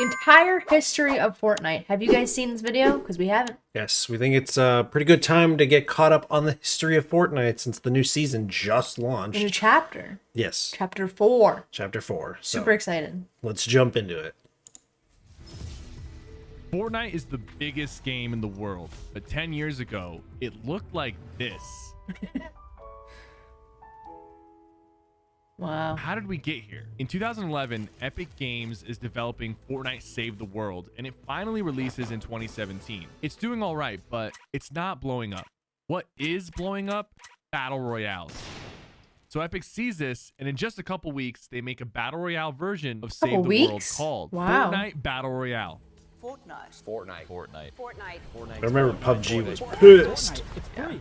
entire history of Fortnite. Have you guys seen this video? Because we haven't. Yes, we think it's a pretty good time to get caught up on the history of Fortnite since the new season just launched. The new chapter. Yes. Chapter 4. Chapter 4. Super excited. Let's jump into it. Fortnite is the biggest game in the world, but 10 years ago, it looked like this. Wow. How did we get here? In 2011, Epic Games is developing Fortnite Save the World, and it finally releases in 2017. It's doing all right, but it's not blowing up. What is blowing up? Battle Royales. So Epic sees this, and in just a couple weeks, they make a Battle Royale version of Save the World called Fortnite Battle Royale. Fortnite. I remember PUBG was pissed. It's free.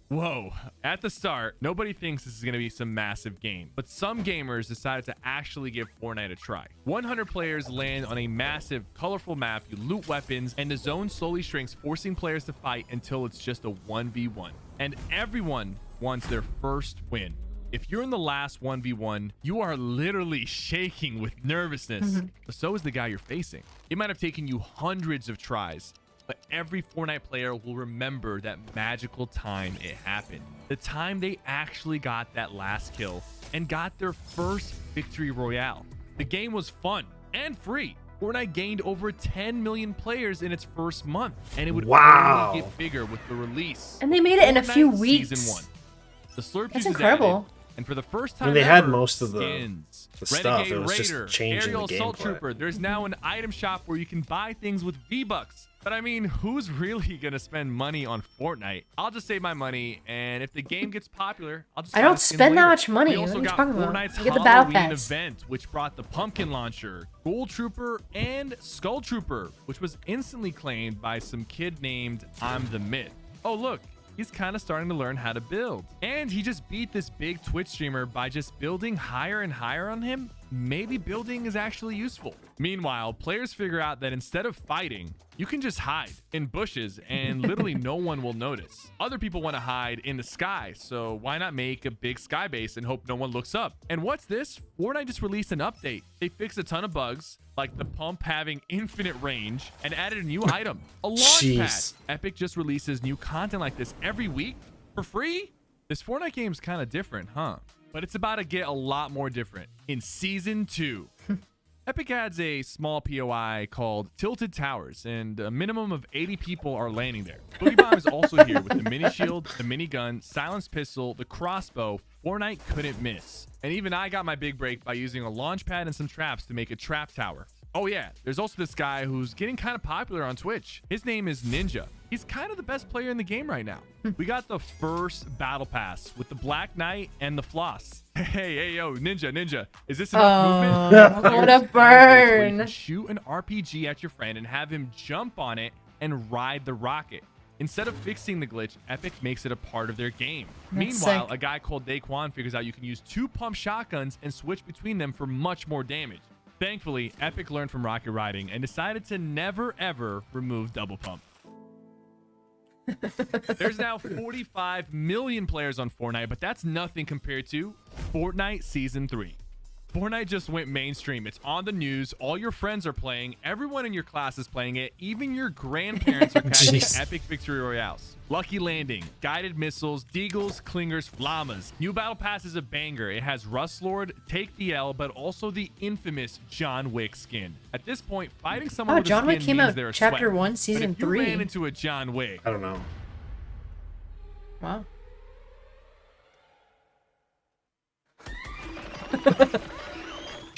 Whoa. At the start, nobody thinks this is going to be some massive game, but some gamers decided to actually give Fortnite a try. 100 players land on a massive, colorful map, you loot weapons, and the zone slowly shrinks, forcing players to fight until it's just a 1v1. And everyone wants their first win. If you're in the last 1v1, you are literally shaking with nervousness. But so is the guy you're facing. It might have taken you hundreds of tries, but every Fortnite player will remember that magical time it happened. The time they actually got that last kill and got their first victory royale. The game was fun and free. Fortnite gained over 10 million players in its first month, and it would only get bigger with the release. And they made it in a few Fortnite weeks. Season 1. The Slurp That's juice is incredible. added, and for the first time They had ever, most of the skins, stuff. It Renegade was Raider, just changing Aerial the Assault gameplay. Trooper. There's now an item shop where you can buy things with V-Bucks. But I mean, who's really gonna spend money on Fortnite? I'll just save my money, and if the game gets popular, I'll just. I don't spend that much money. We What also are you got talking about? Fortnite's You get the Battle Halloween Pass. event, which brought the Pumpkin Launcher, Gold Trooper, and Skull Trooper, which was instantly claimed by some kid named I'm the Myth. Oh look. He's kind of starting to learn how to build. And he just beat this big Twitch streamer by just building higher and higher on him. Maybe building is actually useful. Meanwhile, players figure out that instead of fighting, you can just hide in bushes and literally no one will notice. Other people want to hide in the sky, so why not make a big sky base and hope no one looks up? And what's this? Fortnite just released an update. They fixed a ton of bugs, like the pump having infinite range, and added a new item, a launch pad. Epic just releases new content like this every week for free? This Fortnite game's kind of different, huh? But it's about to get a lot more different in Season 2. Epic adds a small POI called Tilted Towers, and a minimum of 80 people are landing there. Boogie Bomb is also here with the mini shield, the minigun, silenced pistol, the crossbow. Fortnite couldn't miss. And even I got my big break by using a launch pad and some traps to make a trap tower. Oh yeah, there's also this guy who's getting kind of popular on Twitch. His name is Ninja. He's kind of the best player in the game right now. We got the first battle pass with the Black Knight and the Floss. Hey, yo, Ninja. Is this enough movement? What a burn. You can shoot an RPG at your friend and have him jump on it and ride the rocket. Instead of fixing the glitch, Epic makes it a part of their game. Meanwhile, a guy called Daquan figures out you can use 2 pump shotguns and switch between them for much more damage. Thankfully, Epic learned from Rocket Riding and decided to never ever remove double pump. There's now 45 million players on Fortnite, but that's nothing compared to Fortnite Season 3. Fortnite just went mainstream. It's on the news. All your friends are playing. Everyone in your class is playing it. Even your grandparents are catching epic victory royales. Lucky Landing, guided missiles, deagles, clingers, llamas. New battle pass is a banger. It has Rust Lord, Take the L, but also the infamous John Wick skin. At this point, fighting someone with John a Wick skin came means out they're a Chapter sweat. 1, Season But if 3. you ran into a John Wick, I don't know. Wow.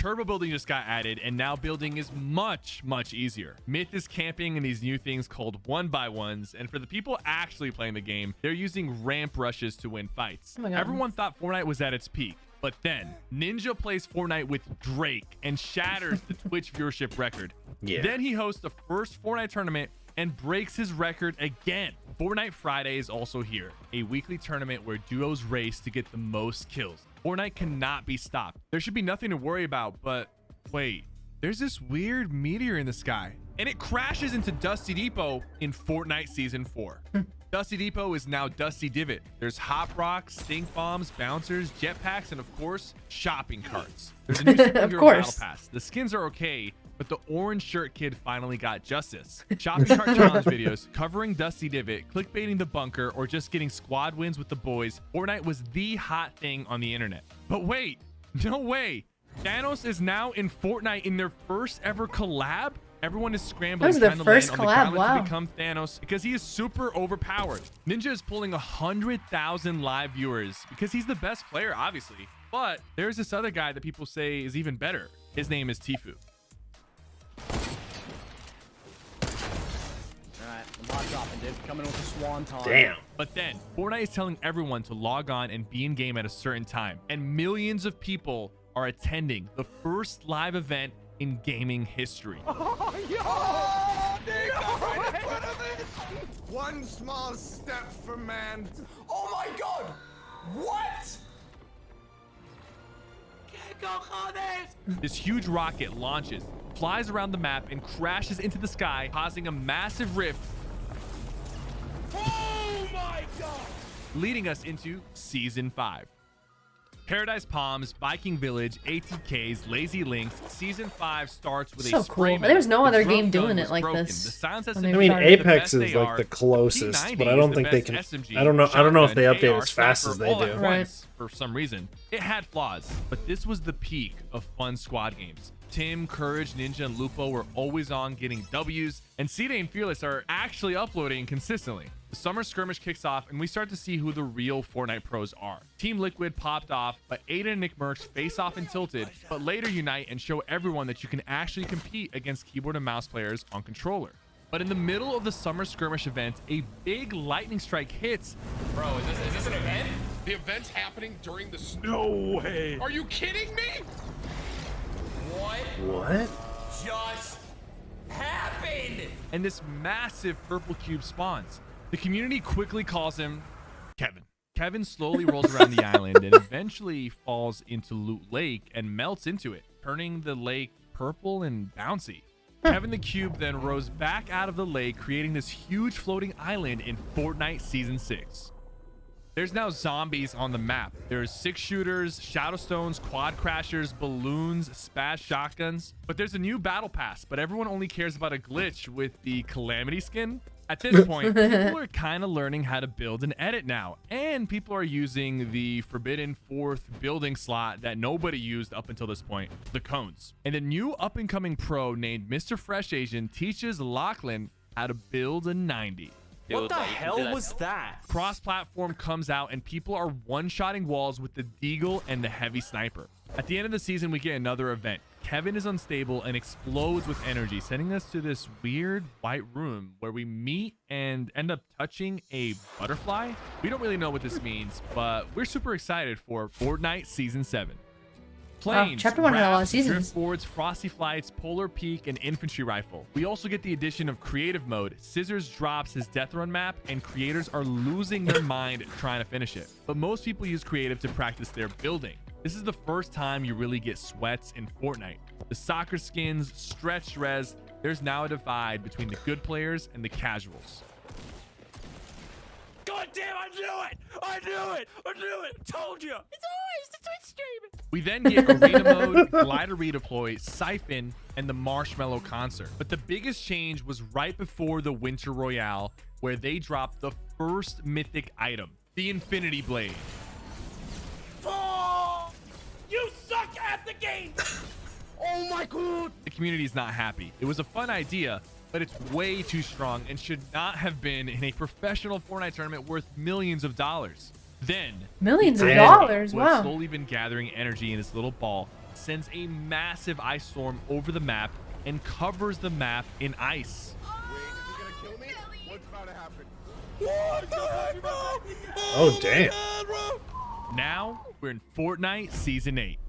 turbo building just got added, and now building is much easier. Myth is camping in these new things called 1x1s, and for the people actually playing the game, they're using ramp rushes to win fights. Oh my God. Everyone thought Fortnite was at its peak, but then Ninja plays Fortnite with Drake and shatters the Twitch viewership record. Then he hosts the first Fortnite tournament and breaks his record again. Fortnite Friday is also here, a weekly tournament where duos race to get the most kills. Fortnite cannot be stopped. There should be nothing to worry about, but wait, there's this weird meteor in the sky, and it crashes into Dusty Depot in Fortnite Season 4. Dusty Depot is now Dusty Divot. There's hop rocks, stink bombs, bouncers, jetpacks, and of course, shopping carts. There's a new superhero battle pass. The skins are okay, but the orange shirt kid finally got justice. Shopping cart challenge videos covering Dusty Divot, clickbaiting the bunker, or just getting squad wins with the boys. Fortnite was the hot thing on the internet. But wait, no way. Thanos is now in Fortnite in their first ever collab. Everyone is scrambling to land on the gauntlet to become Thanos because he is super overpowered. Ninja is pulling 100,000 live viewers because he's the best player, obviously. But there's this other guy that people say is even better. His name is Tfue. Alright, I'm hot dropping, dude. Coming with the swan time. Damn. But then, Fortnite is telling everyone to log on and be in game at a certain time. And millions of people are attending the first live event in gaming history. Oh, yo! They got right in front of it! One small step for man. Oh my god! What? This huge rocket launches, flies around the map, and crashes into the sky, causing a massive rift. Oh my god! Leading us into Season 5. Paradise Palms, Viking Village, ATKs, Lazy Links. Season 5 starts with So a spray cool. map. There's no The other drum game gun doing was it like broken. this The sound when system they I mean, started. Apex the is best like they the are. closest, P90 but I don't is think the they best can. SMG, I don't know if they shotgun, update AR, as fast as sniper, they all at do. Right. once for some reason. It had flaws, but this was the peak of fun squad games. Tim, Courage, Ninja, and Lupo were always on getting W's, and C-Day and Fearless are actually uploading consistently. The summer skirmish kicks off, and we start to see who the real Fortnite pros are. Team Liquid popped off, but Aiden and Nick Merckx face off and tilted, but later unite and show everyone that you can actually compete against keyboard and mouse players on controller. But in the middle of the summer skirmish event, a big lightning strike hits. Bro, is this an event? The event's happening during the snow. No way! Are you kidding me? What? Just happened! And this massive purple cube spawns. The community quickly calls him Kevin. Kevin slowly rolls around the island and eventually falls into Loot Lake and melts into it, turning the lake purple and bouncy. Kevin the Cube then rose back out of the lake, creating this huge floating island in Fortnite Season 6. There's now zombies on the map. There's 6-shooters, Shadowstones, Quad Crashers, Balloons, Spaz Shotguns. But there's a new battle pass, but everyone only cares about a glitch with the Calamity skin. At this point, people are kind of learning how to build and edit now. And people are using the forbidden 4th building slot that nobody used up until this point, the cones. And a new up-and-coming pro named Mr. Fresh Asian teaches Lachlan how to build a 90. What the hell was that? Cross-platform comes out and people are one-shotting walls with the Deagle and the Heavy Sniper. At the end of the season, we get another event. Kevin is unstable and explodes with energy, sending us to this weird white room where we meet and end up touching a butterfly. We don't really know what this means, but we're super excited for Fortnite Season 7. Planes, Chapter 1 had a lot of rafts, seasons. driftboards, frosty flights, polar peak, and infantry rifle. We also get the addition of creative mode. Scissors drops his death run map, and creators are losing their mind trying to finish it. But most people use creative to practice their building. This is the first time you really get sweats in Fortnite. The soccer skins, stretched res, there's now a divide between the good players and the casuals. God damn, I knew it! I knew it! I knew it! Told you! It's always the Twitch stream! We then get arena mode, glider redeploy, siphon, and the marshmallow concert. But the biggest change was right before the Winter Royale, where they dropped the first mythic item, the Infinity Blade. Oh, you suck at the game! Oh my god! The community is not happy. It was a fun idea, but it's way too strong and should not have been in a professional Fortnite tournament worth millions of dollars. Then, Millions of the dollars, who has wow. slowly been gathering energy in his little ball, sends a massive ice storm over the map and covers the map in ice. Wait, is he gonna kill me? What's about to happen? What the heck, bro? Oh, damn. God, bro. Now, we're in Fortnite Season 8.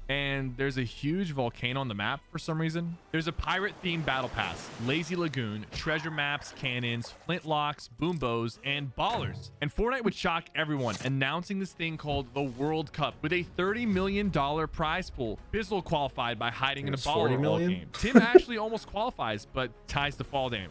And there's a huge volcano on the map for some reason. There's a pirate-themed battle pass, Lazy Lagoon, treasure maps, cannons, flintlocks, boom bows, and ballers. And Fortnite would shock everyone, announcing this thing called the World Cup with a $30 million prize pool. Bizzle qualified by hiding in a It's baller 40 all million? game. Tim actually almost qualifies, but ties the fall dame.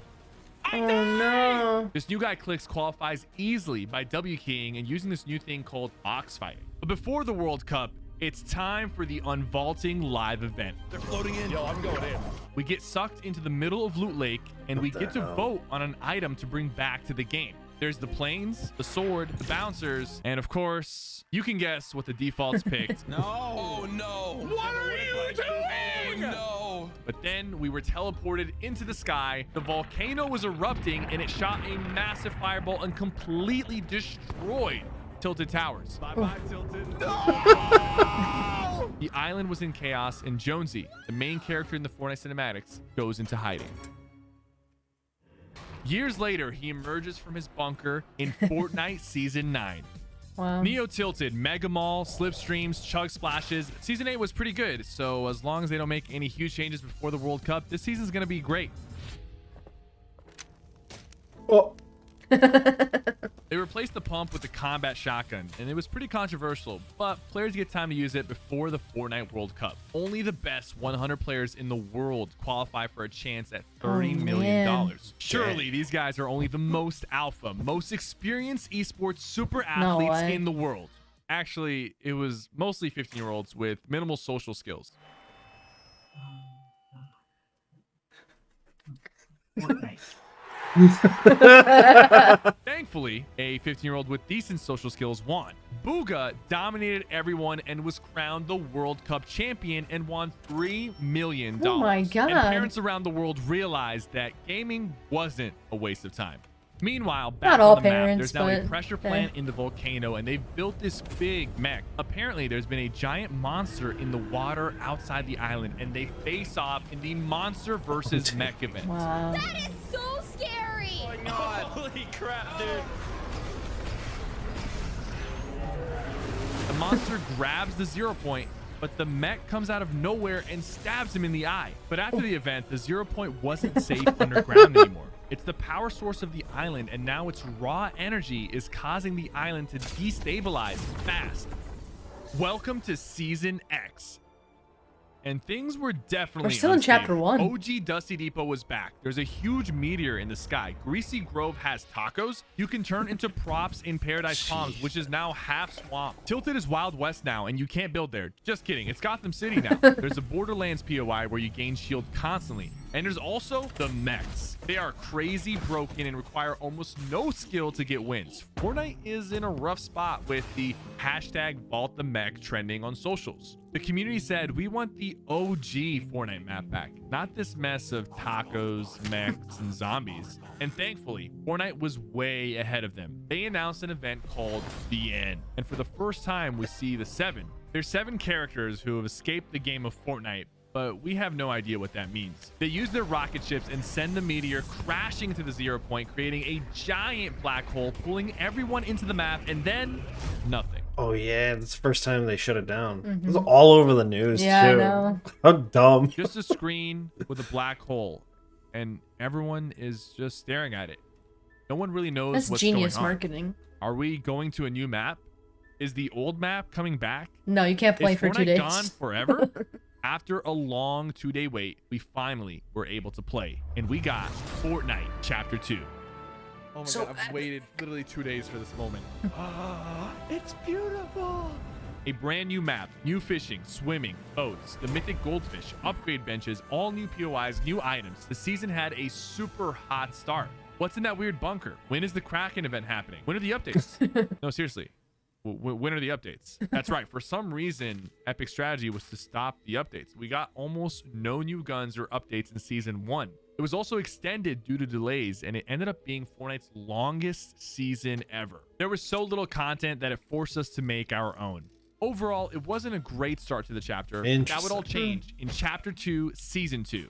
Oh no. This new guy Clicks qualifies easily by W keying and using this new thing called box fighting. But before the World Cup, it's time for the Unvaulting live event. They're floating in. Yo, I'm going in. We get sucked into the middle of Loot Lake, and we get to vote on an item to bring back to the game. There's the planes, the sword, the bouncers, and of course, you can guess what the defaults picked. No. Oh no. What are you doing? Oh no. But then we were teleported into the sky. The volcano was erupting, and it shot a massive fireball and completely destroyed Tilted Towers. Bye-bye, Tilted. The island was in chaos, and Jonesy, the main character in the Fortnite cinematics, goes into hiding. Years later, he emerges from his bunker in Fortnite Season 9. Wow. Neo Tilted, Mega Mall, Slipstreams, Chug Splashes. Season 8 was pretty good, so as long as they don't make any huge changes before the World Cup, this season's going to be great. Oh. They replaced the pump with the combat shotgun, and it was pretty controversial, but players get time to use it before the Fortnite World Cup. Only the best 100 players in the world qualify for a chance at $30 million. Surely these guys are only the most alpha, most experienced esports super athletes in the world. Actually, it was mostly 15-year-olds with minimal social skills. Thankfully, a 15-year-old with decent social skills won. Booga dominated everyone and was crowned the World Cup champion and won $3 million. Oh my god. And parents around the world realized that gaming wasn't a waste of time. Meanwhile, back Not all on the map, parents, there's now a but, pressure plant in the volcano, and they've built this big mech. Apparently, there's been a giant monster in the water outside the island, and they face off in the Monster versus Mech event. Wow. That is so scary. Oh my god. Holy crap, dude. The monster grabs the 0 point, but the mech comes out of nowhere and stabs him in the eye. But after the event, the 0 point wasn't safe underground anymore. It's the power source of the island, and now its raw energy is causing the island to destabilize fast. Welcome to Season X. And things were definitely We're still in chapter unstable. 1. OG Dusty Depot was back. There's a huge meteor in the sky. Greasy Grove has tacos. You can turn into props in Paradise Palms, which is now half swamp. Tilted is Wild West now, and you can't build there. Just kidding. It's Gotham City now. There's a Borderlands POI where you gain shield constantly. And there's also the mechs. They are crazy broken and require almost no skill to get wins. Fortnite is in a rough spot with the hashtag Vault the Mech trending on socials. The community said, we want the OG Fortnite map back, not this mess of tacos, mechs, and zombies. And thankfully, Fortnite was way ahead of them. They announced an event called The End. And for the first time, we see the 7. There's 7 characters who have escaped the game of Fortnite, but we have no idea what that means. They use their rocket ships and send the meteor crashing to the 0 point, creating a giant black hole, pulling everyone into the map, and then nothing. Oh yeah, that's the first time they shut it down. It was all over the news Yeah, I too. know. How dumb. Just a screen with a black hole, and everyone is just staring at it. No one really knows That's what's genius going on. marketing. Are we going to a new map? Is the old map coming back? No, you can't play Is for 2 Fortnite days. gone forever? After a long 2-day wait, we finally were able to play, and we got Fortnite Chapter 2. Oh my god, I've waited literally 2 days for this moment. It's beautiful. A brand new map, new fishing, swimming, boats, the mythic goldfish, upgrade benches, all new POIs, new items. The season had a super hot start. What's in that weird bunker? When is the Kraken event happening? When are the updates? No, seriously. When are the updates? That's right. For some reason, Epic's strategy was to stop the updates. We got almost no new guns or updates in Season 1. It was also extended due to delays, and it ended up being Fortnite's longest season ever. There was so little content that it forced us to make our own. Overall, it wasn't a great start to the chapter. That would all change in Chapter 2, Season 2.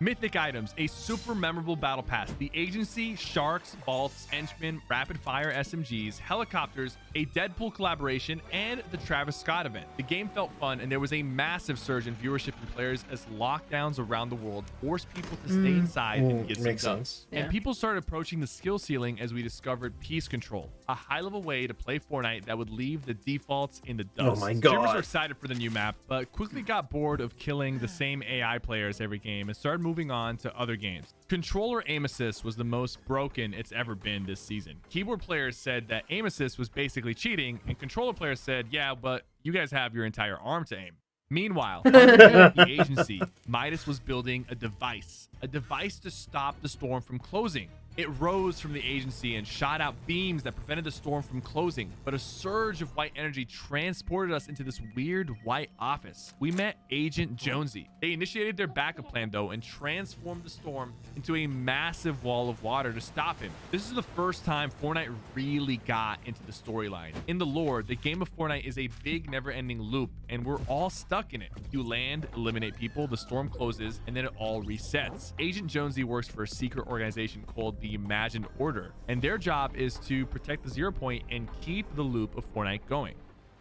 Mythic items, a super memorable battle pass, the agency, sharks, vaults, henchmen, rapid fire SMGs, helicopters, a Deadpool collaboration, and the Travis Scott event. The game felt fun, and there was a massive surge in viewership and players as lockdowns around the world forced people to stay inside and get some Makes dubs. sense. And people started approaching the skill ceiling as we discovered Peace Control, a high-level way to play Fortnite that would leave the defaults in the dust. Oh my Streamers God. were excited for the new map, but quickly got bored of killing the same AI players every game and started moving moving on to other games. Controller aim assist was the most broken it's ever been this season. Keyboard players said that aim assist was basically cheating, and controller players said, yeah, but you guys have your entire arm to aim. Meanwhile, underneath the agency, Midas was building a device to stop the storm from closing. It rose from the agency and shot out beams that prevented the storm from closing, but a surge of white energy transported us into this weird white office. We met Agent Jonesy. They initiated their backup plan though and transformed the storm into a massive wall of water to stop him. This is the first time Fortnite really got into the storyline. In the lore, the game of Fortnite is a big never-ending loop, and we're all stuck in it. You land, eliminate people, the storm closes, and then it all resets. Agent Jonesy works for a secret organization called the Imagined Order, and their job is to protect the 0 point and keep the loop of Fortnite going.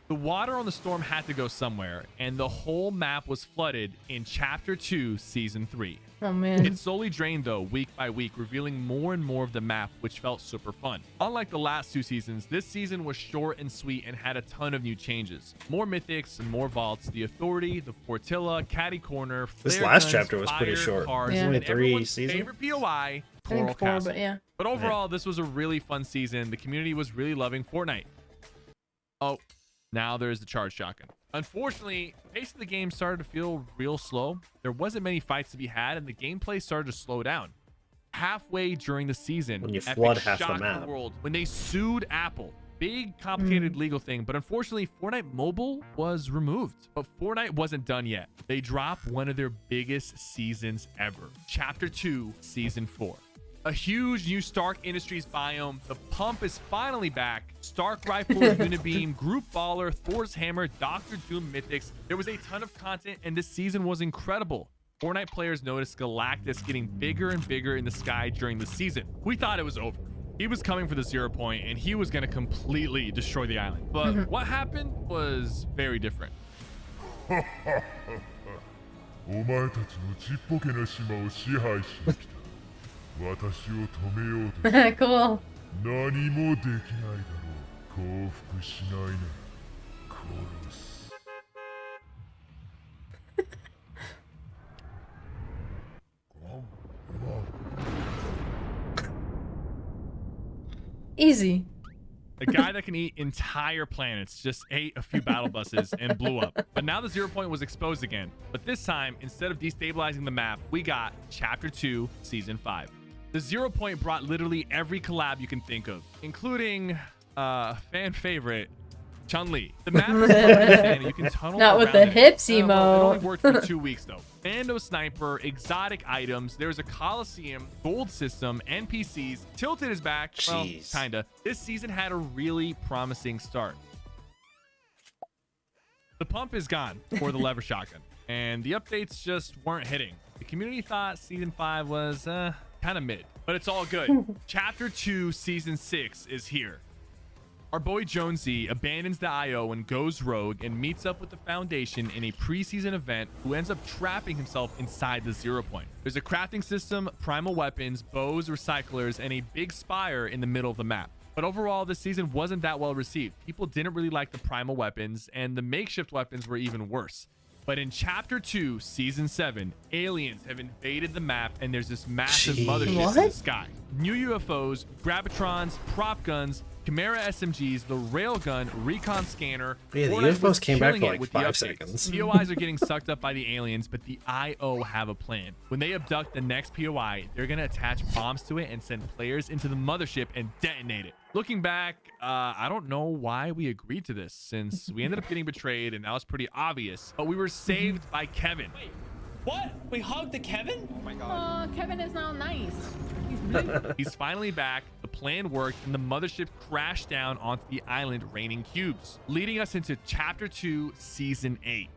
The water on the storm had to go somewhere, and the whole map was flooded in Chapter 2, Season 3. Oh man. It slowly drained though, week by week, revealing more and more of the map, which felt super fun. Unlike the last 2 seasons, this season was short and sweet and had a ton of new changes. More mythics and more vaults, the Authority, the Fortilla, Caddy Corner, This flare last guns, chapter was pretty fire, short. cars, Yeah. and Only 3 everyone's seasons? favorite POI, I Coral think 4, Castle. but yeah. But overall, this was a really fun season. The community was really loving Fortnite. Oh, now there's the charge shotgun. Unfortunately, the pace of the game started to feel real slow. There wasn't many fights to be had, and the gameplay started to slow down. Halfway during the season, When you Epic flood half the shocked map. world when they sued Apple. Big, complicated legal thing, but unfortunately, Fortnite Mobile was removed. But Fortnite wasn't done yet. They dropped one of their biggest seasons ever. Chapter 2, Season 4. A huge new Stark Industries biome. The pump is finally back. Stark Rifle, Unibeam, Group Baller, Thor's Hammer, Doctor Doom Mythics. There was a ton of content, and this season was incredible. Fortnite players noticed Galactus getting bigger and bigger in the sky during the season. We thought it was over. He was coming for the 0 point, and he was going to completely destroy the island. But what happened was very different. お前たちのちっぽけな島を支配しに来た。私を止めようとし Cool. 何もできないだろう。降伏しないね。殺す。Easy. A guy that can eat entire planets just ate a few battle buses and blew up. But now the 0 point was exposed again. But this time, instead of destabilizing the map, we got Chapter 2, Season 5. The 0 point brought literally every collab you can think of, including fan favorite Chun-Li. The map is and you can tunnel Not with around the it. hips Well, it emo. only worked for 2 weeks though. Bando Sniper, exotic items, there's a Coliseum, gold system, NPCs, Tilted is back. Well, Jeez. kinda. This season had a really promising start. The pump is gone for the lever shotgun, and the updates just weren't hitting. The community thought Season 5 was kind of mid, but it's all good. Chapter 2, Season 6 is here. Our boy Jonesy abandons the IO and goes rogue and meets up with the Foundation in a preseason event, who ends up trapping himself inside the 0 point. There's a crafting system, primal weapons, bows, recyclers, and a big spire in the middle of the map. But overall, this season wasn't that well received. People didn't really like the primal weapons, and the makeshift weapons were even worse. But in Chapter 2, Season 7, aliens have invaded the map, and there's this massive mothership in the What? sky. New UFOs, Gravitrons, prop guns, Chimera SMGs, the railgun, recon scanner. Yeah, the Fortnite was UFOs came back killing for it like with the 5 updates. seconds. POIs are getting sucked up by the aliens, but the IO have a plan. When they abduct the next POI, they're going to attach bombs to it and send players into the mothership and detonate it. Looking back, I don't know why we agreed to this, since we ended up getting betrayed, and that was pretty obvious. But we were saved by Kevin. What? We hugged the Kevin? Oh my god. Kevin is now nice. He's finally back, the plan worked, and the mothership crashed down onto the island, raining cubes, leading us into Chapter 2, Season 8.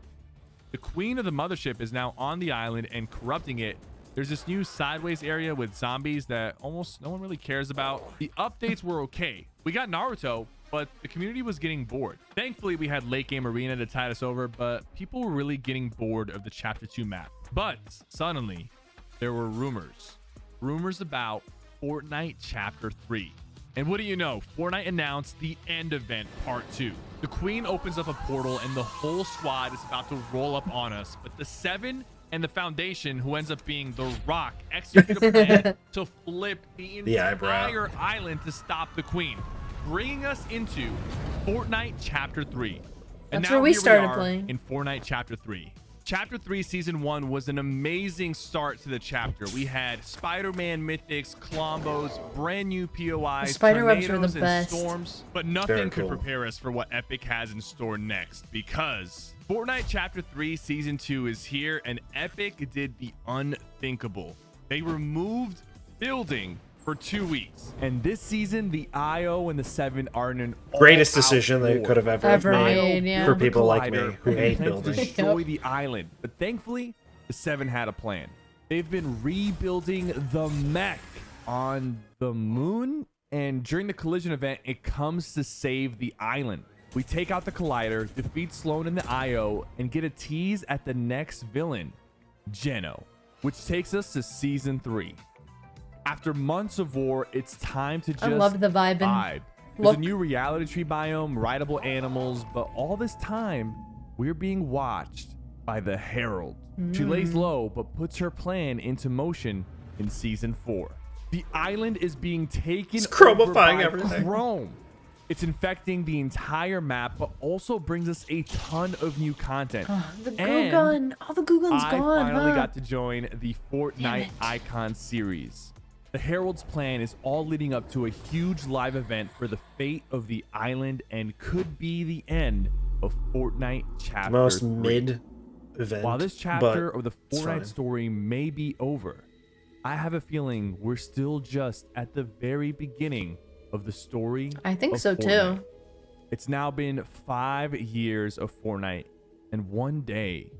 The queen of the mothership is now on the island and corrupting it. There's this new sideways area with zombies that almost no one really cares about. The updates were okay. We got Naruto, but the community was getting bored. Thankfully, we had late game arena to tide us over, but people were really getting bored of the Chapter 2 map. But suddenly, there were rumors about Fortnite Chapter 3. And what do you know? Fortnite announced the End Event Part 2. The Queen opens up a portal and the whole squad is about to roll up on us, but the 7 and the Foundation, who ends up being the Rock, execute a plan to flip the entire island to stop the Queen, bringing us into Fortnite Chapter 3. And That's now where we here started are playing. in Fortnite Chapter 3. Chapter 3 Season 1 was an amazing start to the chapter. We had Spider-Man mythics, Clombos, brand new POIs, spiderwebs were the tornadoes, and best. storms. But nothing could prepare us for what Epic has in store next, because Fortnite Chapter 3 Season 2 is here, and Epic did the unthinkable. They removed building for 2 weeks. And this season, the IO and the 7 are in an Greatest decision they could have ever made, made for people like me who hate to building. destroy the island. But thankfully, the 7 had a plan. They've been rebuilding the mech on the moon, and during the collision event, it comes to save the island. We take out the collider, defeat Sloan and the IO, and get a tease at the next villain, Geno, which takes us to Season 3. After months of war, it's time to just I loved the vibe. There's a new reality tree biome, rideable animals, but all this time, we're being watched by the Herald. She lays low, but puts her plan into motion in Season 4. The island is being taken over by everything. Chrome. It's infecting the entire map, but also brings us a ton of new content. The goo gun. All the goo gun's I gone. finally got to join the Fortnite Icon series. The Herald's plan is all leading up to a huge live event for the fate of the island, and could be the end of Fortnite Chapter 3. Most mid event. While this chapter of the Fortnite story may be over, I have a feeling we're still just at the very beginning of the story. I think of so Fortnite. too. It's now been 5 years of Fortnite, and one day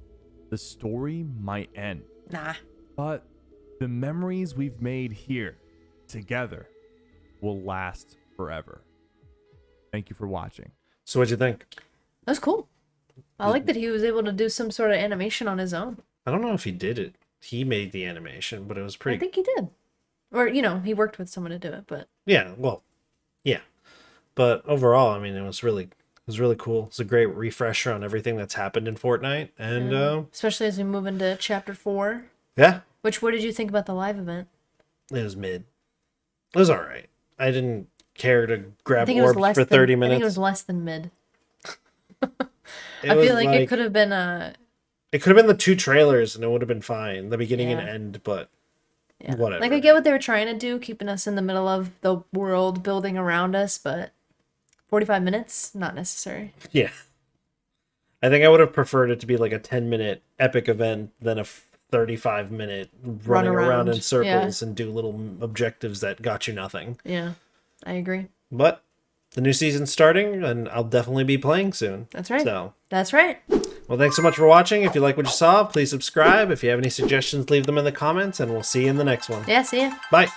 the story might end. Nah. But the memories we've made here together will last forever. Thank you for watching. So what'd you think? That's cool. I like that he was able to do some sort of animation on his own. I don't know if he did it. He made the animation, but it was pretty... I think he did. Or, you know, he worked with someone to do it, but... Yeah, well, yeah. But overall, I mean, it was really cool. It's a great refresher on everything that's happened in Fortnite. And, especially as we move into Chapter 4. Yeah. Which, what did you think about the live event? It was mid. It was alright. I didn't care to grab it was orbs less for 30 minutes. I think it was less than mid. It I was feel like it could have been It could have been the 2 trailers and it would have been fine. The beginning and end, but whatever. Like, I get what they were trying to do, keeping us in the middle of the world building around us, but 45 minutes, not necessary. Yeah. I think I would have preferred it to be like a 10-minute epic event than a 35-minute running around in circles and do little objectives that got you nothing. Yeah, I agree. But the new season's starting, and I'll definitely be playing soon. That's right. So, that's right. well, thanks so much for watching. If you like what you saw, please subscribe. If you have any suggestions, leave them in the comments, and we'll see you in the next one. Yeah, see ya. Bye.